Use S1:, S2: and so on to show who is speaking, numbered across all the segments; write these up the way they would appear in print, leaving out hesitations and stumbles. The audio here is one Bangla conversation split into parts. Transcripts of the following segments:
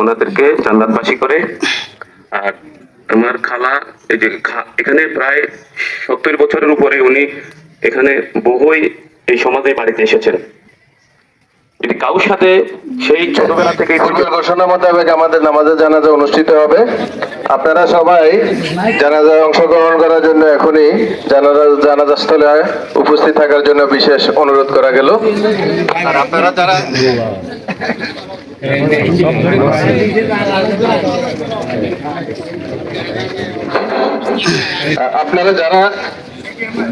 S1: ওনাদেরকে জান্নাতবাসী করে। আর আমার খালা এই যে এখানে প্রায় 70 বছরের উপরে উনি এখানে বহুই এই সমাজে বাড়িতে এসেছেন। যদি কারোর সাথে সেই ছোটবেলা থেকে
S2: ঘোষণা মোতাবেক আমাদের নামাজে জানাজা অনুষ্ঠিত হবে। আপনারা সবাই জানাজায় অংশগ্রহণ করার জন্য এখনই জানাজা স্থলে উপস্থিত থাকার জন্য বিশেষ অনুরোধ করা গেল। আর আপনারা যারা আপনারা যারা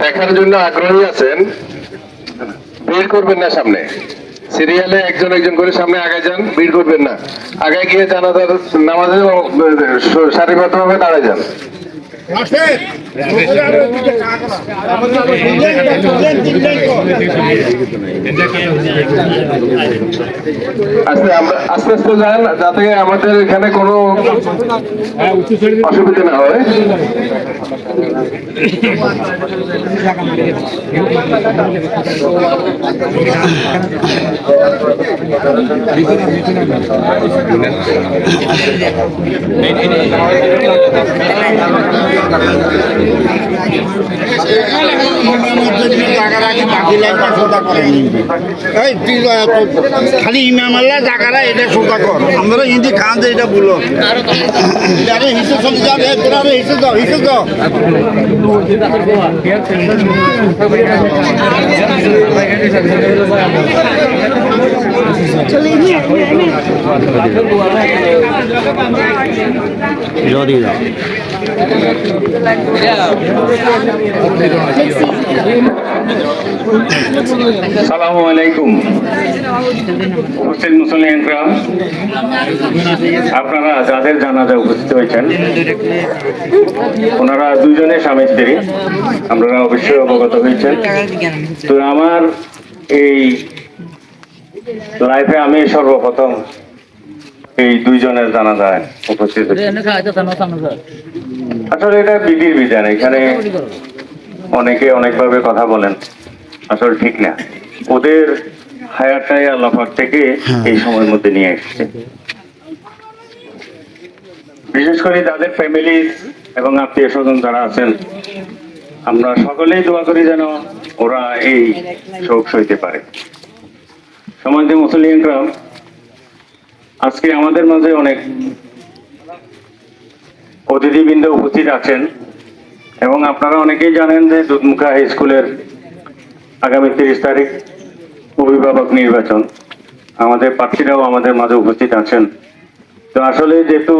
S2: দেখার জন্য আগ্রহী আছেন, ভিড় করবেন না, সামনে সিরিয়ালে একজন একজন করে সামনে আগে যান, ভিড় করবেন না। আগে গিয়ে জানাজার নামাজে সারিবদ্ধভাবে দাঁড়ায় যান। আস্তে আমরা আস্তে আস্তে যান, যাতে আমাদের এখানে কোনো অসুবিধা না হয়।
S3: খালি ইমাম আল্লাহ জায়গারা এটা সোজা কর, আমরা হিন্দি খান যে এটা বলো হিসেব চলে যাবে, হিসেব দাও, হিসেব দাও।
S1: আসসালামু আলাইকুম। উপস্থিত মুসলিম গ্রাম, আপনারা যাদের জানাজা উপস্থিত হয়েছেন ওনারা দুইজনে স্বামী স্ত্রী, আপনারা অবশ্যই অবগত হয়েছেন। তো আমার এই লাইফে আমি সর্বপ্রথম এই দুইজনের জানাজায় উপস্থিত হয়েছি। আসলে এটা বিধির বিধান, এখানে অনেকে অনেকভাবে কথা বলেন, আসলে ঠিক না। ওদের হায়ারটাই আল্লাহ পাক থেকে এই সময়ের মধ্যে নিয়ে এসেছে। বিশেষ করে তাদের ফ্যামিলি এবং আত্মীয় স্বজন যারা আছেন, আমরা সকলেই দোয়া করি যেন ওরা এই শোক সইতে পারে। সমাজে মুসলিমরা আজকে আমাদের মাঝে অনেক অতিথিবৃন্দ উপস্থিত আছেন এবং আপনারা অনেকেই জানেন যে দুধমুখা হাই স্কুলের আগামী 30 তারিখ অভিভাবক নির্বাচন। আমাদের প্রার্থীরাও আমাদের মাঝে উপস্থিত আছেন। তো আসলে যেহেতু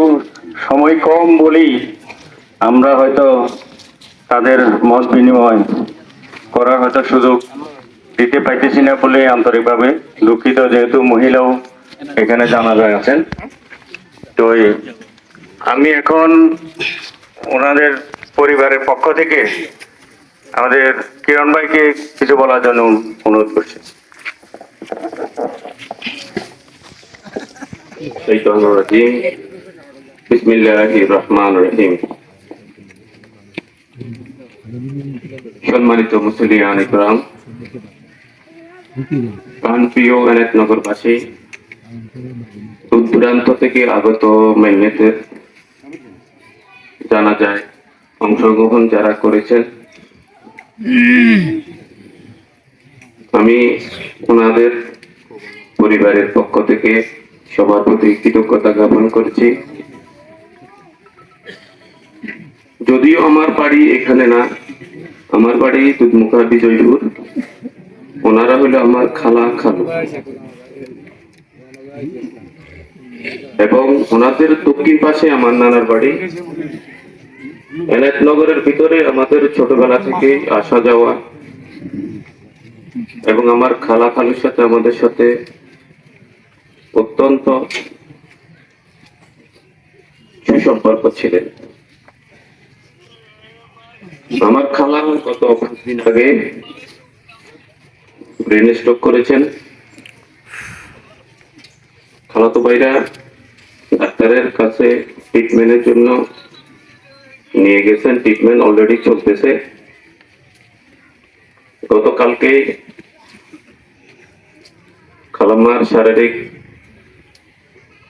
S1: সময় কম বলেই আমরা হয়তো তাদের মত বিনিময় করার হয়তো সুযোগ দিতে পাইতেছি না বলে আন্তরিকভাবে দুঃখিত, যেহেতু মহিলাও এখানে জানাজায় আছেন। তো আমি এখন ওনাদের পরিবারের পক্ষ থেকে আমাদের কিরণ ভাইকে কিছু বলার জন্য অনুরোধ করছি। বিসমিল্লাহির রহমানির রহিম। সম্মানিত মুসলিয়ান ইকরাম, প্রাণপ্রিয় এনায়েত নগরবাসী, দূর দূরান্ত থেকে আগত মেহনতের জানাজায় অংশগ্রহণ যারা করেছেন, আমি ওনাদের পরিবারের পক্ষ থেকে সবার প্রতি কৃতজ্ঞতা জ্ঞাপন করছি। যদিও আমার বাড়ি এখানে না, আমার বাড়ি দুধমুখা বিজয়পুর, ওনারা হলো আমার খালা খালু, এবং ওনাদের দক্ষিণ পাশে আমার নানার বাড়ি। এনায়েতনগরের ভিতরে আমাদের ছোটবেলা থেকে আসা যাওয়া এবং আমার খালা খালুর সাথে আমাদের সাথে অত্যন্ত সুসম্পর্ক ছিলেন। আমার খালা গত 5 দিন আগে ব্রেন স্ট্রোক করেছেন। খালাতো ভাইরা ডাক্তারের কাছে ট্রিটমেন্টের জন্য নিয়ে গেছেন, ট্রিটমেন্ট অলরেডি চলতেছে। গতকালকে খালাম্মার শারীরিক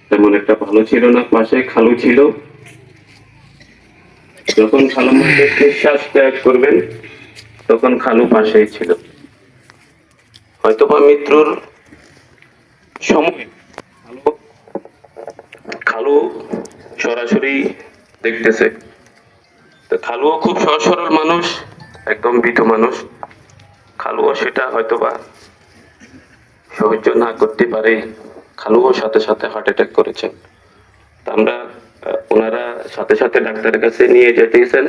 S4: তেমন একটা ভালো ছিল না, পাশে খালু ছিল। যখন খালু মাকে নিঃশ্বাস ত্যাগ করবেন তখন খালু পাশেই ছিল। হয়তোবা মৃত্যুর সময় খালু সরাসরি দেখতেছে। তো খালুও খুব সহজ সরল মানুষ, একদম ভীতু মানুষ। খালুও সেটা হয়তোবা সহ্য না করতে পারে, খালুও সাথে সাথে হার্ট অ্যাটাক করেছেন। তা আমরা ওনারা সাথে সাথে ডাক্তারের কাছে নিয়ে যেতেছেন,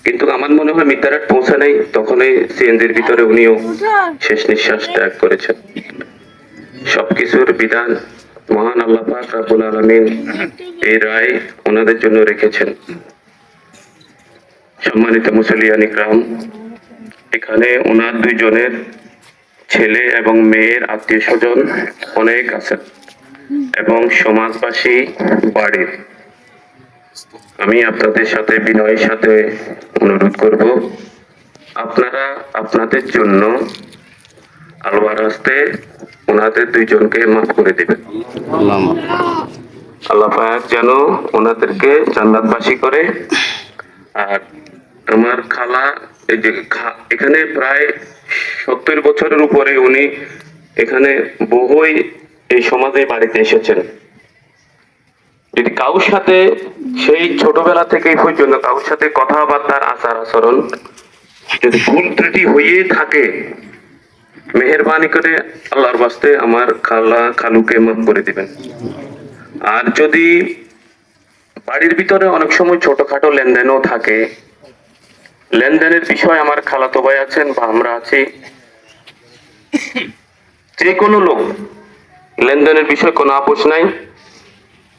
S4: কিন্তু আমার মনে হয় মিতারাট পৌঁছে নাই, তখনই সিএনজির ভিতরে উনিও শেষ নিঃশ্বাস ত্যাগ করেছেন। সবকিছুর বিধান মহান আল্লাহ পাক রব্বুল আলামিন এই রায় ওনাদের জন্য রেখেছেন। সম্মানিত মুসলিয়ান ইকরাম, এখানে ওনার দুইজনের ছেলে এবং মেয়ের আত্মীয় স্বজন অনেক আছেন এবং সমাজবাসী বাড়ির। আমি আপনাদের সাথে বিনয়ের সাথে অনুরোধ করব, আপনারা আপনাদের জন্য আল্লাহর রাস্তে ওনাদের দুইজনকে মাফ করে দিবেন। আল্লাহ পাক যেন ওনাদেরকে জান্নাতবাসী করে। আর আমার খালা এই যে এখানে প্রায় 70 বছরের উপরে উনি এখানে বহুই এই সমাজে বাড়িতে এসেছেন। যদি কারোর সাথে সেই ছোটবেলা থেকে এই পর্যন্ত কারোর সাথে কথাবার্তার আচার আচরণ যদি ভুল ত্রুটি হয়ে থাকে, মেহেরবানি করে আল্লাহর বাস্তে আমার খালুকে মাফ করে দিবেন। আর যদি বাড়ির ভিতরে অনেক সময় ছোটখাটো লেনদেনও থাকে, লেনদেনের বিষয় আমার খালাতো ভাই আছেন বা আমরা আছি, যে কোনো লোক লেনদেনের বিষয়ে কোনো আপোষ নাই,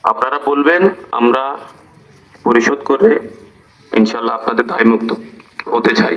S4: আপনারা বলবেন, আমরা পরিশোধ করে ইনশাল্লাহ আপনাদের দায়মুক্ত হতে চাই।